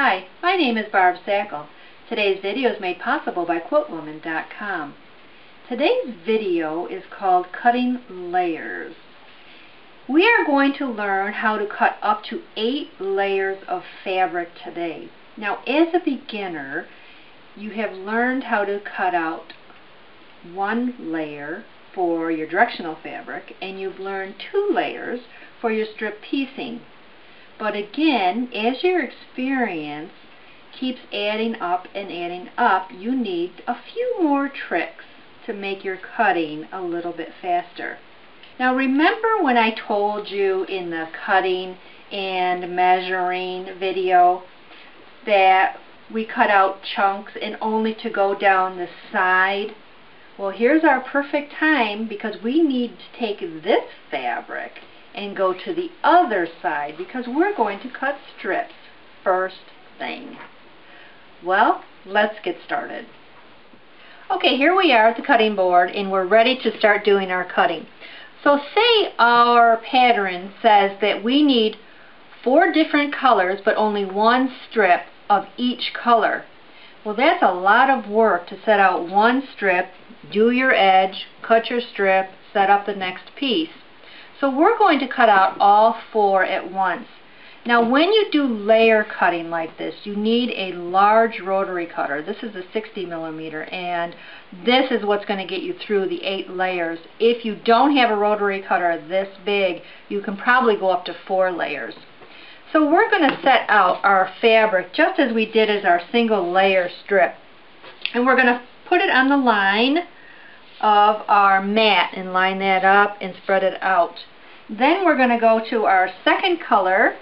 Hi, my name is Barb Sackel. Today's video is made possible by QuiltWoman.com. Today's video is called Cutting Layers. We are going to learn how to cut up to 8 layers of fabric today. Now, as a beginner, you have learned how to cut out 1 layer for your directional fabric, and you've learned 2 layers for your strip piecing. But again, as your experience keeps adding up and adding up, you need a few more tricks to make your cutting a little bit faster. Now, remember when I told you in the cutting and measuring video that we cut out chunks and only to go down the side? Well, here's our perfect time, because we need to take this fabric and go to the other side, because we're going to cut strips first thing. Well, let's get started. Okay, here we are at the cutting board, and we're ready to start doing our cutting. So say our pattern says that we need 4 different colors, but only 1 strip of each color. Well, that's a lot of work to set out 1 strip, do your edge, cut your strip, set up the next piece. So we're going to cut out all 4 at once. Now, when you do layer cutting like this, you need a large rotary cutter. This is a 60mm, and this is what's going to get you through the 8 layers. If you don't have a rotary cutter this big, you can probably go up to 4 layers. So we're going to set out our fabric just as we did as our single layer strip. And we're going to put it on the line of our mat and line that up and spread it out. Then we're going to go to our second color,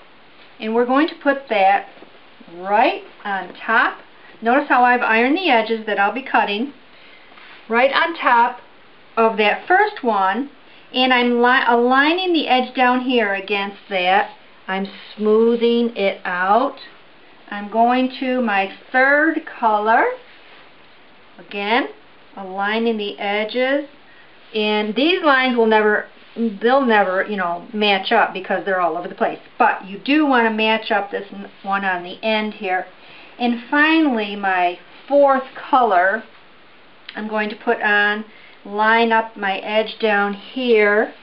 and we're going to put that right on top. Notice how I've ironed the edges that I'll be cutting right on top of that first one, and I'm aligning the edge down here against that. I'm smoothing it out. I'm going to my third color, again aligning the edges, and these lines will never, they'll never, match up because they're all over the place. But you do want to match up this one on the end here. And finally, my fourth color, I'm going to put on, line up my edge down here,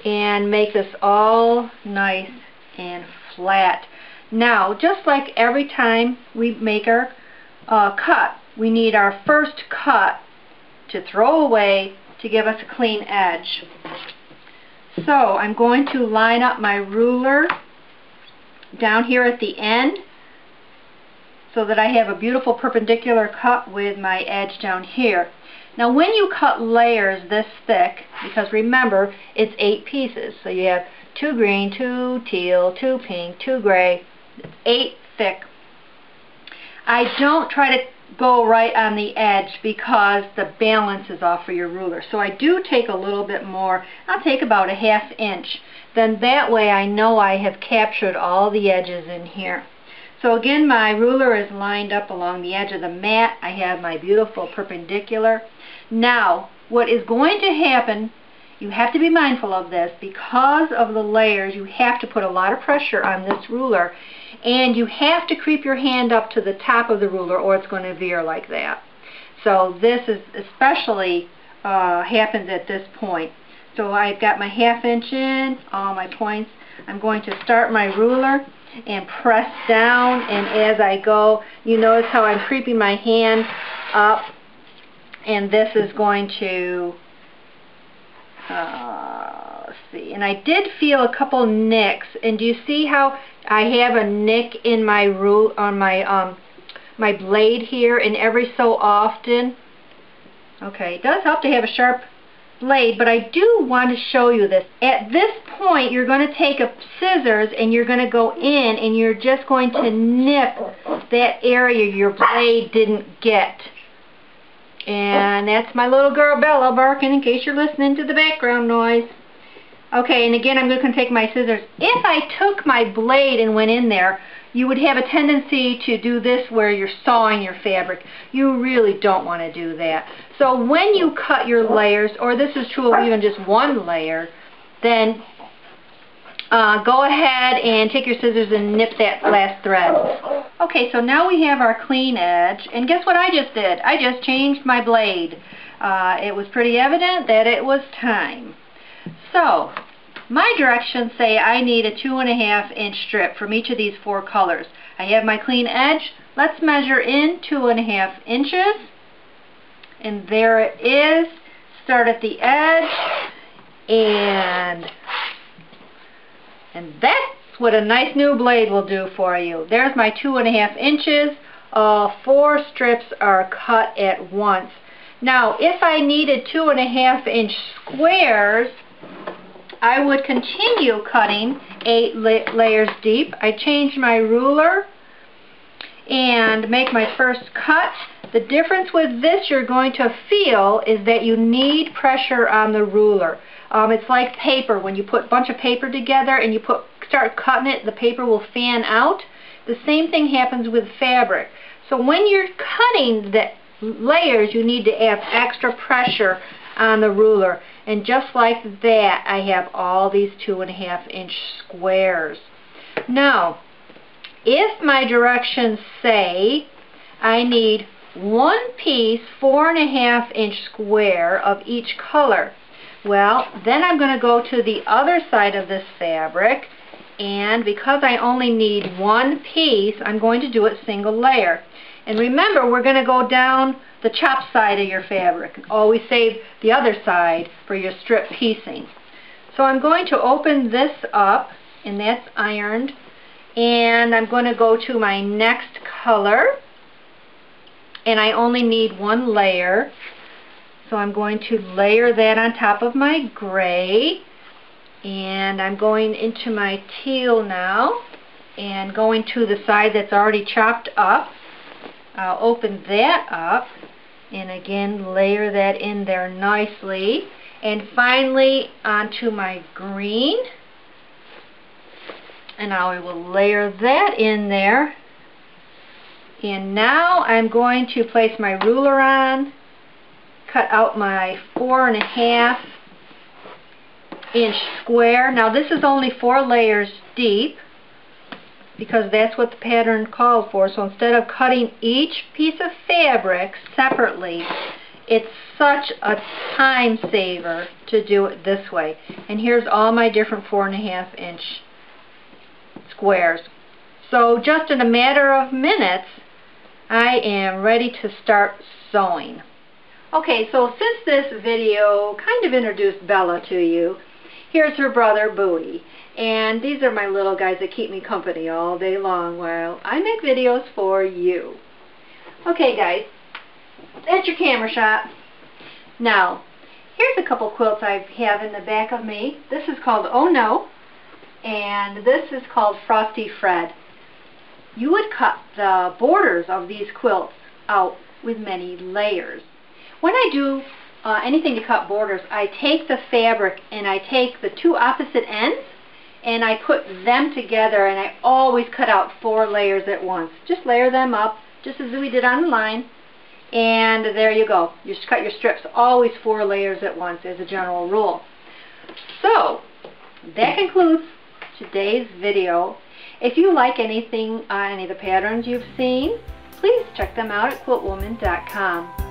and make this all nice and flat. Now, just like every time we make our cut, we need our first cut to throw away to give us a clean edge. So I'm going to line up my ruler down here at the end so that I have a beautiful perpendicular cut with my edge down here. Now, when you cut layers this thick, because remember, it's 8 pieces, so you have 2 green, 2 teal, 2 pink, 2 gray, 8 thick. I don't try to go right on the edge because the balance is off for your ruler. So I do take a little bit more. I'll take about a 1/2 inch. Then that way I know I have captured all the edges in here. So again, my ruler is lined up along the edge of the mat. I have my beautiful perpendicular. Now, what is going to happen, you have to be mindful of this, because of the layers, you have to put a lot of pressure on this ruler, and you have to creep your hand up to the top of the ruler or it's going to veer like that. So this is especially happens at this point. So I've got my 1/2 inch in, all my points. I'm going to start my ruler and press down, and as I go, you notice how I'm creeping my hand up, and this is going to let's see, and I did feel a couple nicks, and do you see how I have a nick in my my blade here, and every so often, okay, it does help to have a sharp blade, but I do want to show you this. At this point, you're going to take a scissors and you're going to go in and you're just going to nip that area your blade didn't get. And that's my little girl Bella barking, in case you're listening to the background noise. Okay, and again, I'm going to take my scissors. If I took my blade and went in there, you would have a tendency to do this where you're sawing your fabric. You really don't want to do that. So when you cut your layers, or this is true of even just 1 layer, then go ahead and take your scissors and nip that last thread. Okay, so now we have our clean edge, and guess what I just did? I just changed my blade. It was pretty evident that it was time. So, my directions say I need a 2.5 inch strip from each of these 4 colors. I have my clean edge. Let's measure in 2.5 inches. And there it is. Start at the edge. And that's what a nice new blade will do for you. There's my 2.5 inches. 4 strips are cut at once. Now, if I needed 2.5 inch squares, I would continue cutting 8 layers deep. I changed my ruler and make my first cut. The difference with this you're going to feel is that you need pressure on the ruler. It's like paper. When you put a bunch of paper together and you start cutting it, the paper will fan out. The same thing happens with fabric. So when you're cutting the layers, you need to have extra pressure on the ruler. And just like that, I have all these 2.5 inch squares. Now, if my directions say I need 1 piece 4.5 inch square of each color, well, then I'm going to go to the other side of this fabric, and because I only need 1 piece, I'm going to do it single layer. And remember, we're going to go down the chopped side of your fabric. Always save the other side for your strip piecing. So I'm going to open this up, and that's ironed, and I'm going to go to my next color, and I only need 1 layer. So I'm going to layer that on top of my gray, and I'm going into my teal now, and going to the side that's already chopped up. I'll open that up and again layer that in there nicely, and finally onto my green, and I will layer that in there. And now I'm going to place my ruler on, cut out my 4.5 inch square. Now this is only 4 layers deep, because that's what the pattern called for. So instead of cutting each piece of fabric separately, it's such a time saver to do it this way. And here's all my different 4.5 inch squares. So just in a matter of minutes, I am ready to start sewing. Okay, so since this video kind of introduced Bella to you, here's her brother Bowie. And these are my little guys that keep me company all day long while I make videos for you. Okay guys, that's your camera shot. Now, here's a couple quilts I have in the back of me. This is called Oh No, and this is called Frosty Fred. You would cut the borders of these quilts out with many layers. When I do anything to cut borders, I take the fabric and I take the 2 opposite ends and I put them together, and I always cut out 4 layers at once. Just layer them up, just as we did on the line, and there you go. You just cut your strips always 4 layers at once as a general rule. So, that concludes today's video. If you like anything, any of the patterns you've seen, please check them out at QuiltWoman.com.